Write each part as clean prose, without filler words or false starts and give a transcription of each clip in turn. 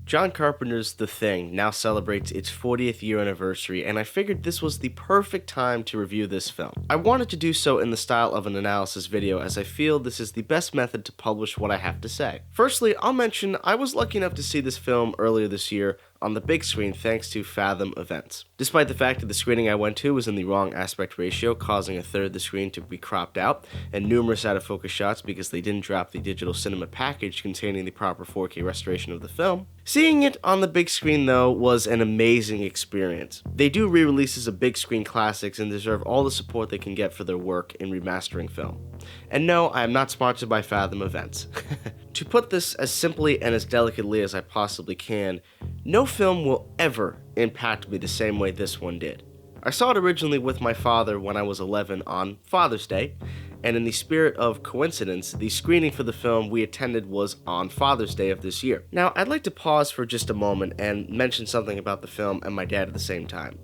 John Carpenter's The Thing now celebrates its 40th year anniversary, and I figured this was the perfect time to review this film. I wanted to do so in the style of an analysis video, as I feel this is the best method to publish what I have to say. Firstly, I'll mention I was lucky enough to see this film earlier this year on the big screen thanks to Fathom Events. Despite the fact that the screening I went to was in the wrong aspect ratio, causing a third of the screen to be cropped out, and numerous out of focus shots because they didn't drop the digital cinema package containing the proper 4K restoration of the film, seeing it on the big screen though was an amazing experience. They do re-releases of big screen classics and deserve all the support they can get for their work in remastering film. And no, I am not sponsored by Fathom Events. To put this as simply and as delicately as I possibly can, no film will ever impact me the same way this one did. I saw it originally with my father when I was 11 on Father's Day, and in the spirit of coincidence, the screening for the film we attended was on Father's Day of this year. Now, I'd like to pause for just a moment and mention something about the film and my dad at the same time.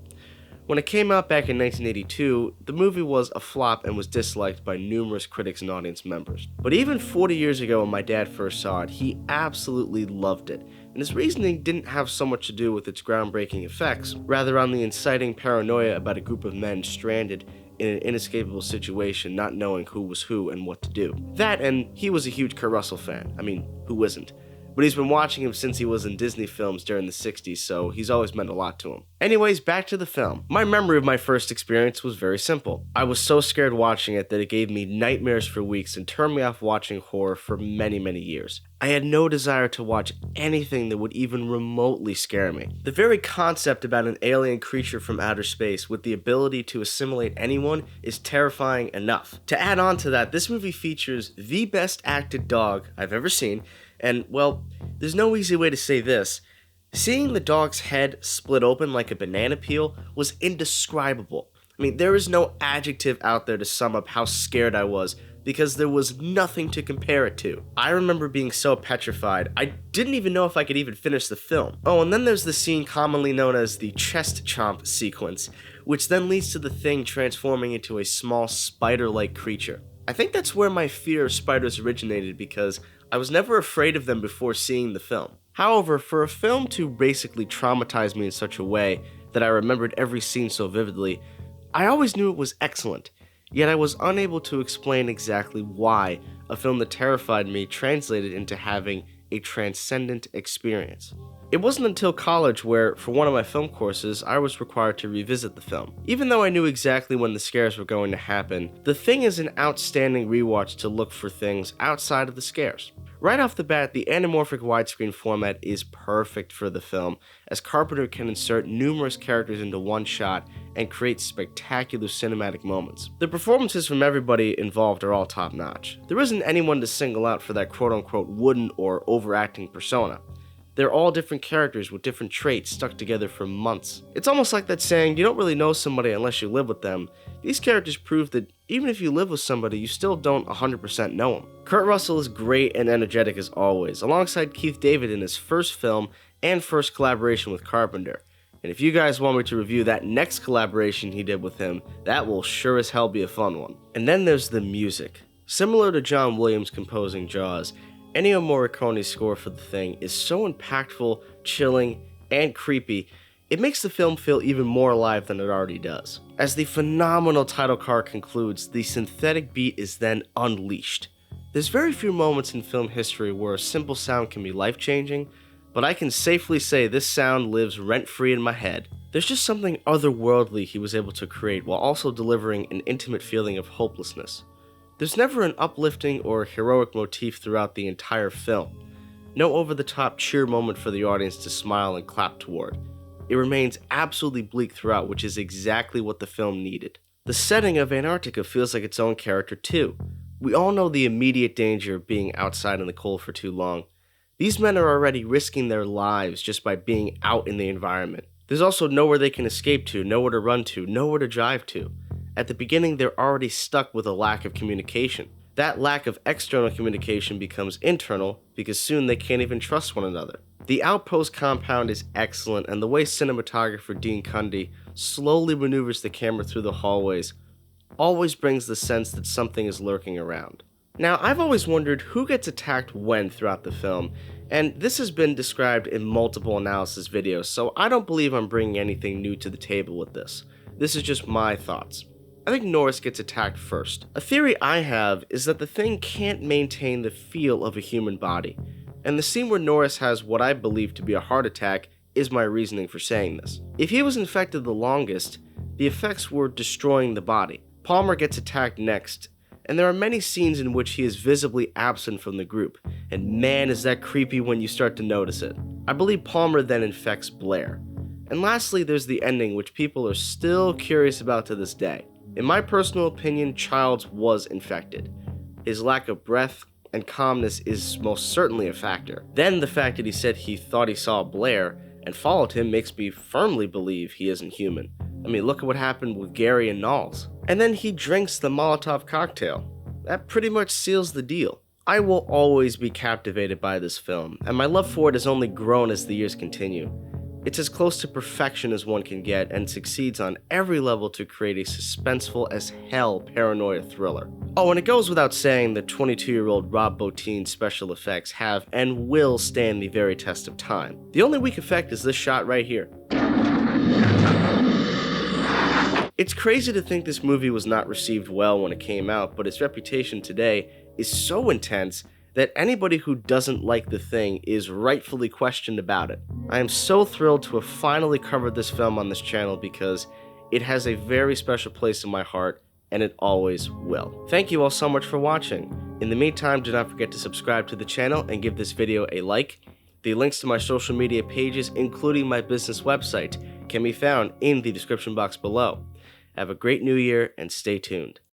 When it came out back in 1982, the movie was a flop and was disliked by numerous critics and audience members. But even 40 years ago when my dad first saw it, he absolutely loved it. And his reasoning didn't have so much to do with its groundbreaking effects, rather on the inciting paranoia about a group of men stranded in an inescapable situation, not knowing who was who and what to do. That, and he was a huge Kurt Russell fan. I mean, who isn't? But he's been watching him since he was in Disney films during the 60s, so he's always meant a lot to him. Anyways, back to the film. My memory of my first experience was very simple. I was so scared watching it that it gave me nightmares for weeks and turned me off watching horror for many, many years. I had no desire to watch anything that would even remotely scare me. The very concept about an alien creature from outer space with the ability to assimilate anyone is terrifying enough. To add on to that, this movie features the best acted dog I've ever seen, and, well, there's no easy way to say this. Seeing the dog's head split open like a banana peel was indescribable. I mean, there is no adjective out there to sum up how scared I was, because there was nothing to compare it to. I remember being so petrified, I didn't even know if I could even finish the film. Oh, and then there's the scene commonly known as the chest chomp sequence, which then leads to the thing transforming into a small spider-like creature. I think that's where my fear of spiders originated, because I was never afraid of them before seeing the film. However, for a film to basically traumatize me in such a way that I remembered every scene so vividly, I always knew it was excellent, yet I was unable to explain exactly why a film that terrified me translated into having a transcendent experience. It wasn't until college where, for one of my film courses, I was required to revisit the film. Even though I knew exactly when the scares were going to happen, The Thing is an outstanding rewatch to look for things outside of the scares. Right off the bat, the anamorphic widescreen format is perfect for the film, as Carpenter can insert numerous characters into one shot and create spectacular cinematic moments. The performances from everybody involved are all top-notch. There isn't anyone to single out for that quote-unquote wooden or overacting persona. They're all different characters with different traits stuck together for months. It's almost like that saying, you don't really know somebody unless you live with them. These characters prove that even if you live with somebody, you still don't 100% know them. Kurt Russell is great and energetic as always, alongside Keith David in his first film and first collaboration with Carpenter. And if you guys want me to review that next collaboration he did with him, that will sure as hell be a fun one. And then there's the music. Similar to John Williams composing Jaws, Ennio Morricone's score for The Thing is so impactful, chilling, and creepy, it makes the film feel even more alive than it already does. As the phenomenal title card concludes, the synthetic beat is then unleashed. There's very few moments in film history where a simple sound can be life-changing, but I can safely say this sound lives rent-free in my head. There's just something otherworldly he was able to create while also delivering an intimate feeling of hopelessness. There's never an uplifting or heroic motif throughout the entire film. No over-the-top cheer moment for the audience to smile and clap toward. It remains absolutely bleak throughout, which is exactly what the film needed. The setting of Antarctica feels like its own character too. We all know the immediate danger of being outside in the cold for too long. These men are already risking their lives just by being out in the environment. There's also nowhere they can escape to, nowhere to run to, nowhere to drive to. At the beginning, they're already stuck with a lack of communication. That lack of external communication becomes internal because soon they can't even trust one another. The outpost compound is excellent, and the way cinematographer Dean Cundy slowly maneuvers the camera through the hallways always brings the sense that something is lurking around. Now, I've always wondered who gets attacked when throughout the film, And this has been described in multiple analysis videos, so I don't believe I'm bringing anything new to the table with this. This is just my thoughts. I think Norris gets attacked first. A theory I have is that the thing can't maintain the feel of a human body, and the scene where Norris has what I believe to be a heart attack is my reasoning for saying this. If he was infected the longest, the effects were destroying the body. Palmer gets attacked next, and there are many scenes in which he is visibly absent from the group, and man is that creepy when you start to notice it. I believe Palmer then infects Blair. And lastly, there's the ending, which people are still curious about to this day. In my personal opinion, Childs was infected. His lack of breath and calmness is most certainly a factor. Then the fact that he said he thought he saw Blair and followed him makes me firmly believe he isn't human. I mean, look at what happened with Gary and Knowles. And then he drinks the Molotov cocktail. That pretty much seals the deal. I will always be captivated by this film, and my love for it has only grown as the years continue. It's as close to perfection as one can get and succeeds on every level to create a suspenseful as hell paranoia thriller. Oh, and it goes without saying that 22-year-old Rob Bottin's special effects have and will stand the very test of time. The only weak effect is this shot right here. It's crazy to think this movie was not received well when it came out, but its reputation today is so intense that anybody who doesn't like The Thing is rightfully questioned about it. I am so thrilled to have finally covered this film on this channel because it has a very special place in my heart, and it always will. Thank you all so much for watching. In the meantime, do not forget to subscribe to the channel and give this video a like. The links to my social media pages, including my business website, can be found in the description box below. Have a great new year and stay tuned.